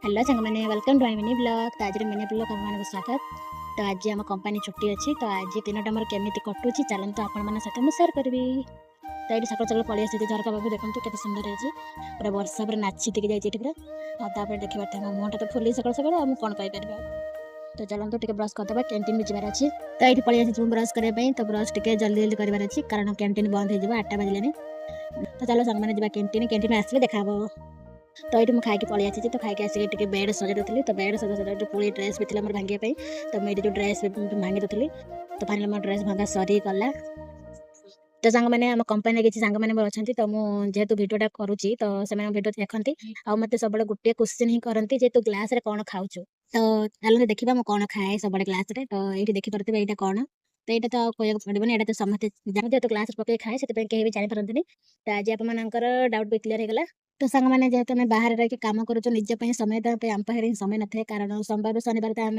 Hello सांग मैंने welcome to mini blog. तो आज मिनी ब्लॉग आप स्वागत। तो आज आम कंपनी छुट्टी अच्छी, तो आज दिन मोर केमी कटुची चलते आपण सहित मुझे सेयार करी। तो ये सकाल सकाल पलि आसी झरका पाक देखो केते सुंदर है पूरा वर्षा पूरा नाचिक जाइए पूरा देखिए मुहटा तो फुल सकाल सकाल आम कौन पाइपर। तो चलते टे ब्रश करदे कैंटीन भी जबार अच्छी। तो ये पलि आसी ब्रश करने तो ब्रश टे जल्दी जल्दी करार अच्छी कारण कैंटीन बंद हो 8टा बजलानी। तो चलो सांग मैंने कैंटीन कैंटीन आसले देखा। तो ये मुझे खाई पलि आसी। तो खाई आसिक बेड सजाई तो बेड सजा पुणी ड्रेस भी मोर भांगे तो मुझे जो ड्रेस भांगी दूसरी। तो फाइनल मो ड्रेस भांगा सरी गला। तो सांग मैंने आम कंपनी किसी सांग मैंने अच्छा तो मुझे भिडियोटा करुच्ची तो से भिडियो देखती आ मत सब गोटे क्वेश्चन ही करती जे तू ग्लास रे कौन खाऊ। तो चलते देखा मुझे कौन खाए सब ग्लास रे। तो ये देखिपे यहाँ कौन तो यहाँ तो कहूँ पड़ोनी यहाँ तो समझते जानते तो ग्लास पकड़ खाए से कहीं भी जानीपारती। तो आज आपंकर डाउट भी क्लीयर होगा। तो सांग मैंने जेहेतु आम बाहर रही काम करुँ निजे समय आम पाखे समय न था कारण सोमवार शनिवार तो आम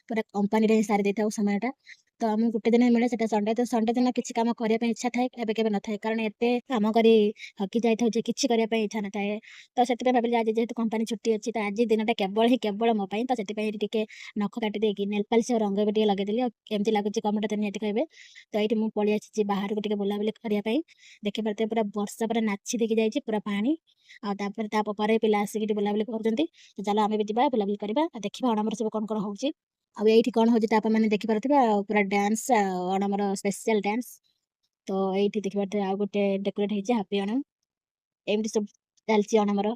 पूरा कंपनी ही सारी दे समयटा। तो आम गोटे दिन मिले संडे। तो संडे दिन किसी काम करने इच्छा थाए केवे न थाए कारण एत काम कर हकी जाए किसी करने इच्छा न थाए। तो से भाविली आज जेहेतु कंपनी छुट्टी अच्छी तो आज दिन केवल मो तो से नख काटी देकी नेल पॉलिश रंग भी लगेदी केमती लगुच कमेंट तो निहत कहे। तो ये मुझे पलि आसी बाहर को बुलाबुली करने देखिपे पूरा वर्षा पूरा नाची देकी जाइए पूरा पानी आपर पिला आसिक बुलाबुली कर। चलो आम भी जा बुलाबुली करवा देखा अणमर सब कौन कौन होची आईटी कौन होची तो मैंने देखिपे पूरा डांस अणमर स्पेशल डांस। तो ये देखिपे आ गोटे डेकोरेट होती हापी अणम एमती सब चलती अणमर।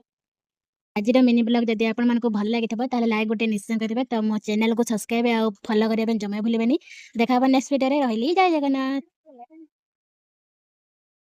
आज मिनी ब्लॉग जब आपको भल लगी लाइक गोटे निश्चय करेंगे। तो मो चैनल को सब्सक्राइब और फॉलो करने जमा भूलें। देखा नेक्स्ट वीडियो रही जय जगन्नाथ।